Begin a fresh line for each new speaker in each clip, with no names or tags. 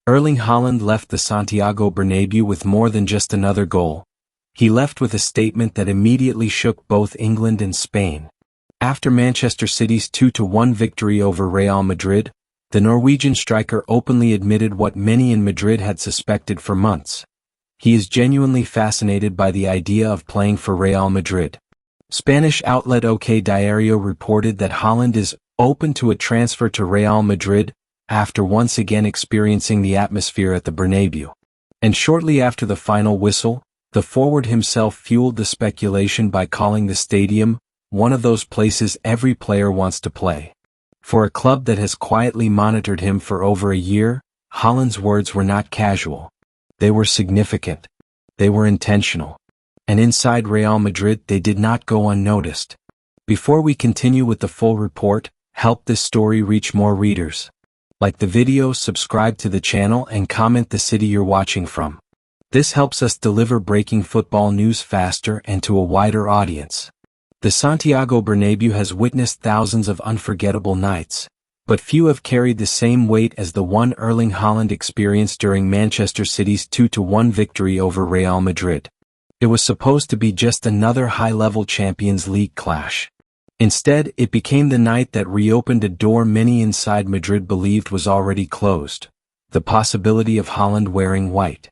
Erling Haaland left the Santiago Bernabéu with more than just another goal. He left with a statement that immediately shook both England and Spain. After Manchester City's 2-1 victory over Real Madrid, the Norwegian striker openly admitted what many in Madrid had suspected for months. He is genuinely fascinated by the idea of playing for Real Madrid. Spanish outlet OK Diario reported that Haaland is open to a transfer to Real Madrid after once again experiencing the atmosphere at the Bernabéu. And shortly after the final whistle, the forward himself fueled the speculation by calling the stadium one of those places every player wants to play. For a club that has quietly monitored him for over a year, Haaland's words were not casual. They were significant. They were intentional. And inside Real Madrid they did not go unnoticed. Before we continue with the full report, help this story reach more readers. Like the video, subscribe to the channel and comment the city you're watching from. This helps us deliver breaking football news faster and to a wider audience. The Santiago Bernabéu has witnessed thousands of unforgettable nights, but few have carried the same weight as the one Erling Haaland experienced during Manchester City's 2-1 victory over Real Madrid. It was supposed to be just another high-level Champions League clash. Instead, it became the night that reopened a door many inside Madrid believed was already closed: the possibility of Haaland wearing white.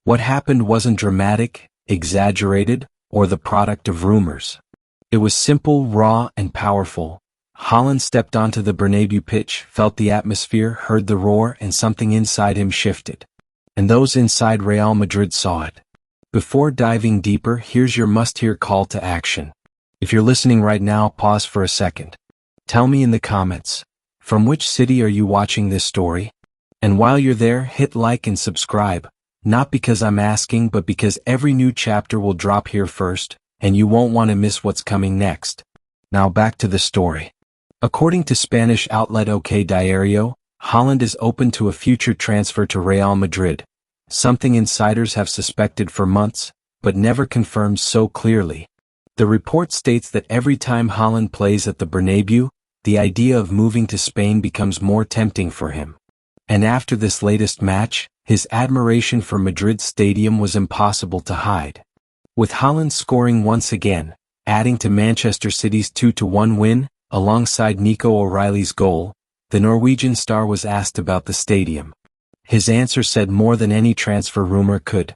What happened wasn't dramatic, exaggerated, or the product of rumors. It was simple, raw, and powerful. Haaland stepped onto the Bernabéu pitch, felt the atmosphere, heard the roar, and something inside him shifted. And those inside Real Madrid saw it. Before diving deeper, here's your must-hear call to action. If you're listening right now, pause for a second. Tell me in the comments, from which city are you watching this story? And while you're there, hit like and subscribe, not because I'm asking, but because every new chapter will drop here first, and you won't want to miss what's coming next. Now back to the story. According to Spanish outlet OK Diario, Haaland is open to a future transfer to Real Madrid, something insiders have suspected for months, but never confirmed so clearly. The report states that every time Haaland plays at the Bernabéu, the idea of moving to Spain becomes more tempting for him. And after this latest match, his admiration for Madrid's stadium was impossible to hide. With Haaland scoring once again, adding to Manchester City's 2-1 win, alongside Nico O'Reilly's goal, the Norwegian star was asked about the stadium. His answer said more than any transfer rumor could.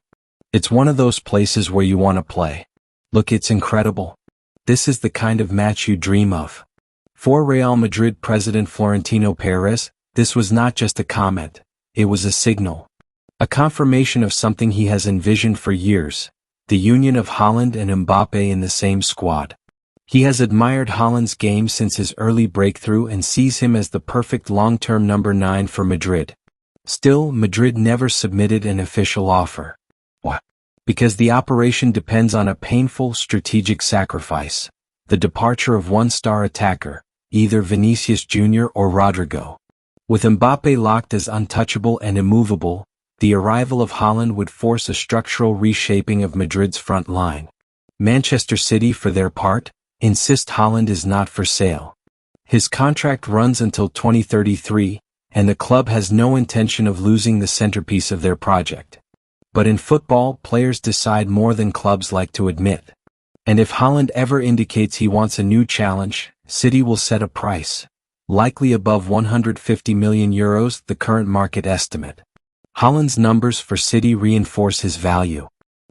It's one of those places where you want to play. Look, it's incredible. This is the kind of match you dream of. For Real Madrid president Florentino Perez, this was not just a comment, it was a signal. A confirmation of something he has envisioned for years: the union of Haaland and Mbappé in the same squad. He has admired Haaland's game since his early breakthrough and sees him as the perfect long-term number 9 for Madrid. Still, Madrid never submitted an official offer. Why? Because the operation depends on a painful strategic sacrifice: the departure of one star attacker, either Vinícius Júnior or Rodrygo. With Mbappé locked as untouchable and immovable, the arrival of Haaland would force a structural reshaping of Madrid's front line. Manchester City, for their part, insist Haaland is not for sale. His contract runs until 2033, and the club has no intention of losing the centerpiece of their project. But in football, players decide more than clubs like to admit. And if Haaland ever indicates he wants a new challenge, City will set a price, likely above €150 million, the current market estimate. Haaland's numbers for City reinforce his value.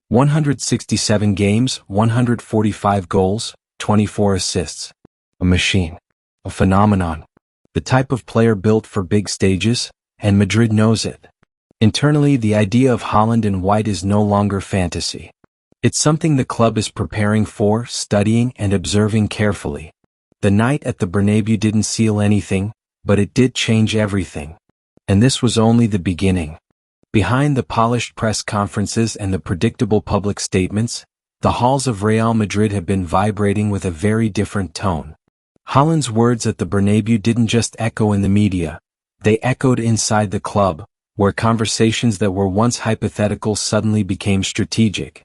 167 games, 145 goals, 24 assists. A machine. A phenomenon. The type of player built for big stages, and Madrid knows it. Internally, the idea of Haaland in white is no longer fantasy. It's something the club is preparing for, studying, and observing carefully. The night at the Bernabéu didn't seal anything, but it did change everything. And this was only the beginning. Behind the polished press conferences and the predictable public statements, the halls of Real Madrid have been vibrating with a very different tone. Haaland's words at the Bernabéu didn't just echo in the media, they echoed inside the club, where conversations that were once hypothetical suddenly became strategic.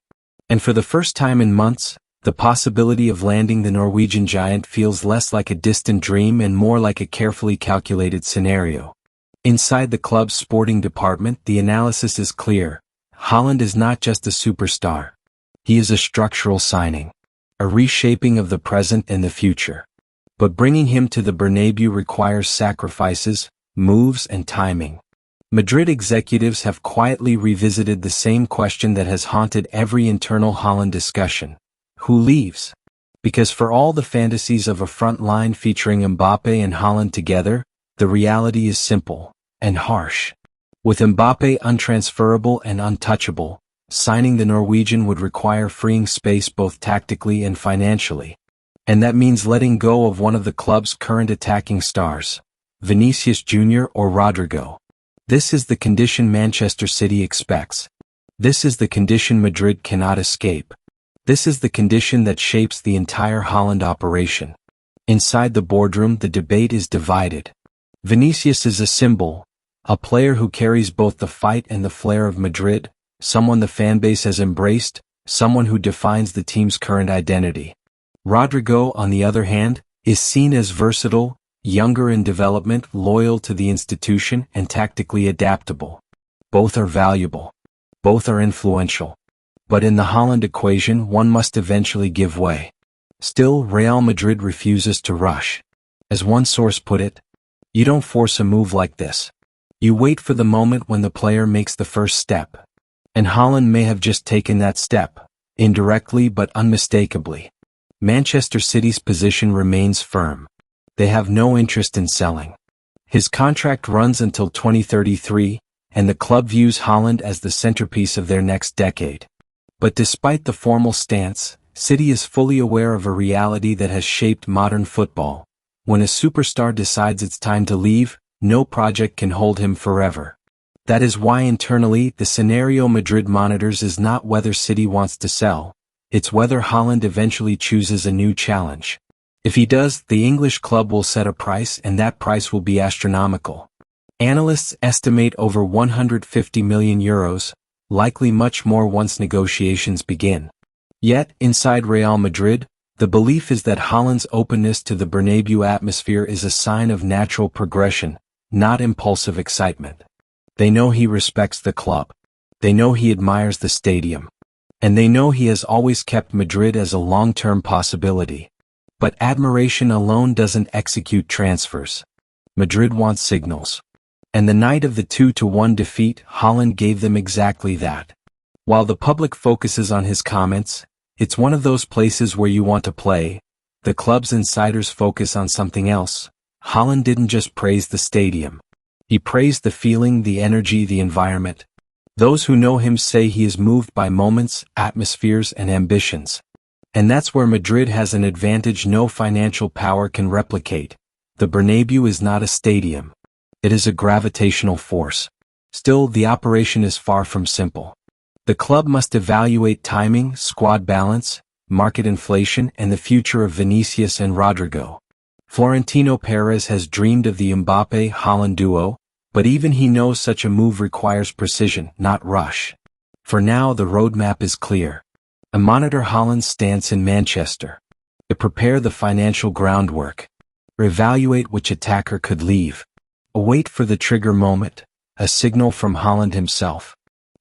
And for the first time in months, the possibility of landing the Norwegian giant feels less like a distant dream and more like a carefully calculated scenario. Inside the club's sporting department, the analysis is clear. Haaland is not just a superstar. He is a structural signing, a reshaping of the present and the future. But bringing him to the Bernabéu requires sacrifices, moves, and timing. Madrid executives have quietly revisited the same question that has haunted every internal Haaland discussion. Who leaves? Because for all the fantasies of a front line featuring Mbappé and Haaland together, the reality is simple and harsh. With Mbappé untransferable and untouchable, signing the Norwegian would require freeing space both tactically and financially. And that means letting go of one of the club's current attacking stars, Vinícius Júnior or Rodrygo. This is the condition Manchester City expects. This is the condition Madrid cannot escape. This is the condition that shapes the entire Haaland operation. Inside the boardroom, the debate is divided. Vinícius is a symbol, a player who carries both the fight and the flair of Madrid, someone the fanbase has embraced, someone who defines the team's current identity. Rodrygo, on the other hand, is seen as versatile, younger in development, loyal to the institution, and tactically adaptable. Both are valuable. Both are influential. But in the Haaland equation, one must eventually give way. Still, Real Madrid refuses to rush. As one source put it, you don't force a move like this. You wait for the moment when the player makes the first step. And Haaland may have just taken that step, indirectly but unmistakably. Manchester City's position remains firm. They have no interest in selling. His contract runs until 2033, and the club views Haaland as the centerpiece of their next decade. But despite the formal stance, City is fully aware of a reality that has shaped modern football. When a superstar decides it's time to leave, no project can hold him forever. That is why internally, the scenario Madrid monitors is not whether City wants to sell, it's whether Haaland eventually chooses a new challenge. If he does, the English club will set a price, and that price will be astronomical. Analysts estimate over €150 million, likely much more once negotiations begin. Yet, inside Real Madrid, the belief is that Haaland's openness to the Bernabéu atmosphere is a sign of natural progression, not impulsive excitement. They know he respects the club. They know he admires the stadium. And they know he has always kept Madrid as a long-term possibility. But admiration alone doesn't execute transfers. Madrid wants signals. And the night of the 2-1 defeat, Haaland gave them exactly that. While the public focuses on his comments, it's one of those places where you want to play. The club's insiders focus on something else. Haaland didn't just praise the stadium. He praised the feeling, the energy, the environment. Those who know him say he is moved by moments, atmospheres, and ambitions. And that's where Madrid has an advantage no financial power can replicate. The Bernabéu is not a stadium. It is a gravitational force. Still, the operation is far from simple. The club must evaluate timing, squad balance, market inflation, and the future of Vinícius and Rodrygo. Florentino Perez has dreamed of the Mbappé-Haaland duo, but even he knows such a move requires precision, not rush. For now, the roadmap is clear. Monitor Haaland's stance in Manchester. Prepare the financial groundwork. Evaluate which attacker could leave. Wait for the trigger moment, a signal from Haaland himself.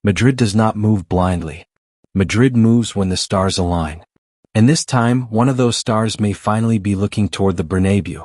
Madrid does not move blindly. Madrid moves when the stars align. And this time, one of those stars may finally be looking toward the Bernabéu.